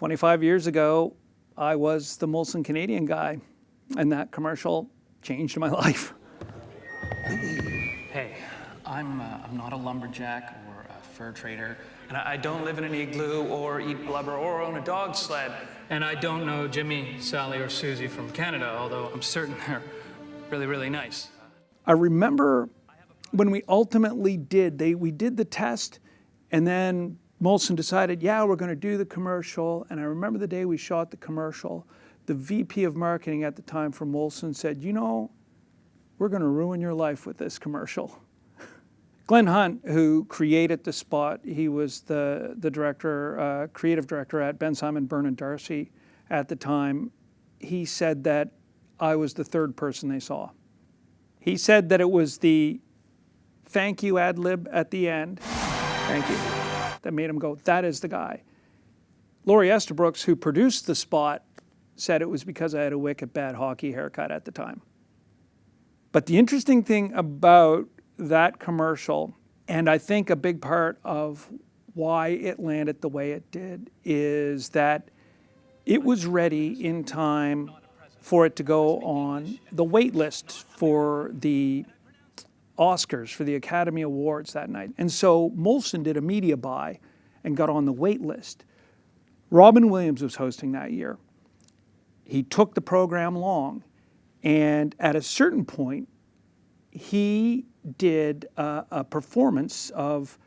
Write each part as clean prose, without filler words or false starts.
25 years ago, I was the Molson Canadian guy, and that commercial changed my life. Hey, I'm not a lumberjack or a fur trader, and I don't live in an igloo or eat blubber or own a dog sled. And I don't know Jimmy, Sally, or Susie from Canada, although I'm certain they're really, really nice. I remember when we ultimately we did the test, and then Molson decided, yeah, we're going to do the commercial. And I remember the day we shot the commercial, the VP of marketing at the time for Molson said, you know, we're going to ruin your life with this commercial. Glenn Hunt, who created the spot, he was the director, creative director at Ben Simon, Bernard Darcy at the time. He said that I was the third person they saw. He said that it was the thank you ad lib at the end, thank you, that made him go, that is the guy. Laurie Estabrooks, who produced the spot, said it was because I had a wicked bad hockey haircut at the time. But the interesting thing about that commercial, and I think a big part of why it landed the way it did, is that it was ready in time for it to go on the wait list for the Oscars, for the Academy Awards that night. And so Molson did a media buy and got on the wait list. Robin Williams was hosting that year. He took the program long, and at a certain point, he did a performance of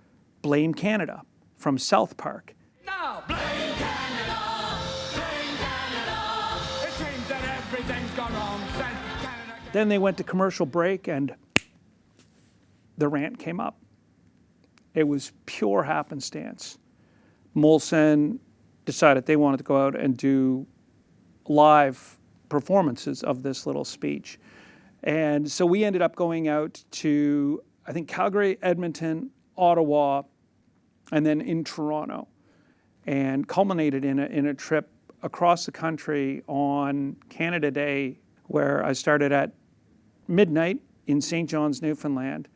Blame Canada from South Park. Now, blame Canada, blame Canada. It seems that everything's gone wrong. Send Canada. Then they went to commercial break, and the rant came up. It was pure happenstance. Molson decided they wanted to go out and do live performances of this little speech. And so we ended up going out to, I think, Calgary, Edmonton, Ottawa, and then in Toronto, and culminated in a trip across the country on Canada Day, where I started at midnight in St. John's, Newfoundland,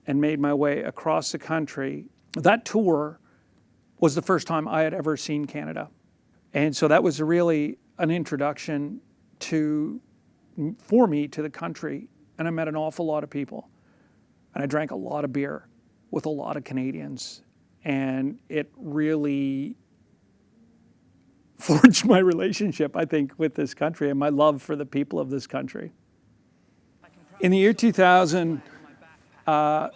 and made my way across the country. That tour was the first time I had ever seen Canada. And so that was really an introduction for me to the country, and I met an awful lot of people, and I drank a lot of beer with a lot of Canadians, and it really forged my relationship, I think, with this country and my love for the people of this country. In the year 2000, the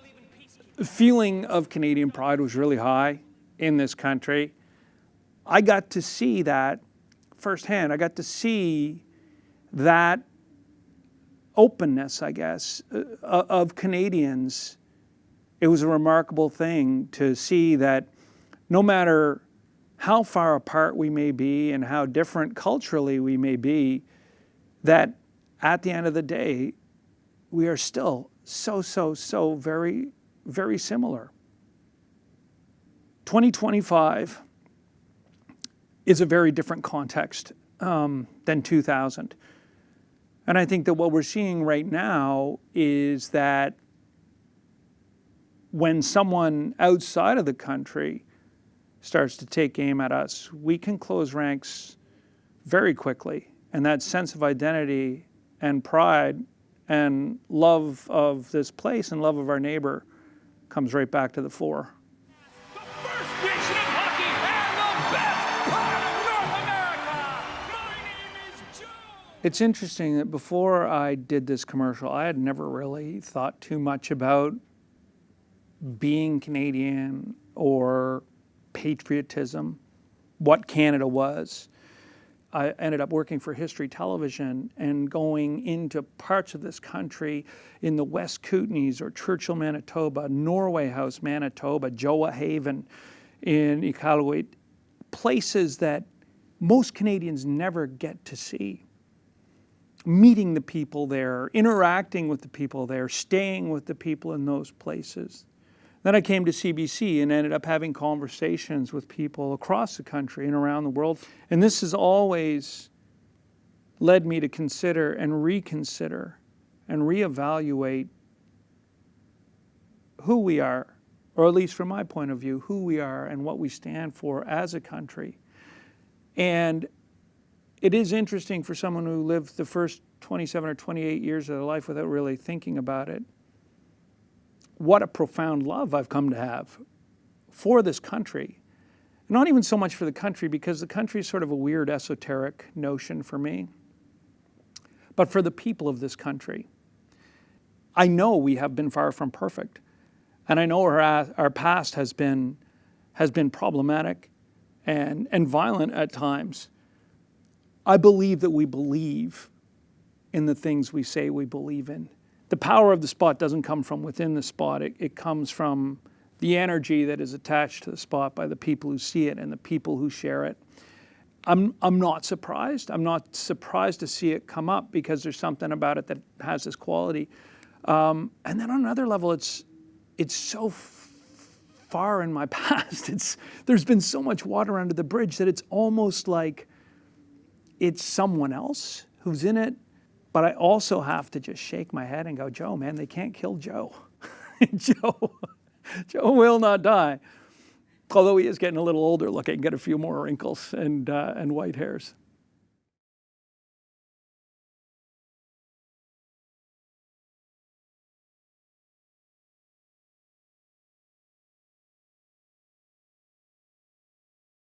feeling of Canadian pride was really high in this country. I got to see that firsthand. I got to see that openness, I guess, of Canadians. It was a remarkable thing to see that no matter how far apart we may be and how different culturally we may be, that at the end of the day, we are still so very, very similar. 2025 is a very different context than 2000. And I think that what we're seeing right now is that when someone outside of the country starts to take aim at us, we can close ranks very quickly. And that sense of identity and pride and love of this place and love of our neighbor comes right back to the fore. The first nation in hockey and the best part of North America. My name is Joe. It's interesting that before I did this commercial, I had never really thought too much about being Canadian or patriotism, what Canada was. I ended up working for History Television and going into parts of this country in the West Kootenays or Churchill, Manitoba, Norway House, Manitoba, Joa Haven in Iqaluit, places that most Canadians never get to see. Meeting the people there, interacting with the people there, staying with the people in those places. Then I came to CBC and ended up having conversations with people across the country and around the world. And this has always led me to consider and reconsider and reevaluate who we are, or at least from my point of view, who we are and what we stand for as a country. And it is interesting for someone who lived the first 27 or 28 years of their life without really thinking about it, what a profound love I've come to have for this country. Not even so much for the country, because the country is sort of a weird esoteric notion for me, but for the people of this country. I know we have been far from perfect, and I know our past has been problematic and violent at times. I believe that we believe in the things we say we believe in. The power of the spot doesn't come from within the spot. It comes from the energy that is attached to the spot by the people who see it and the people who share it. I'm not surprised. I'm not surprised to see it come up, because there's something about it that has this quality. And then on another level, it's so far in my past. There's been so much water under the bridge that it's almost like it's someone else who's in it. But I also have to just shake my head and go, Joe, man, they can't kill Joe. Joe will not die. Although he is getting a little older looking, get a few more wrinkles and white hairs.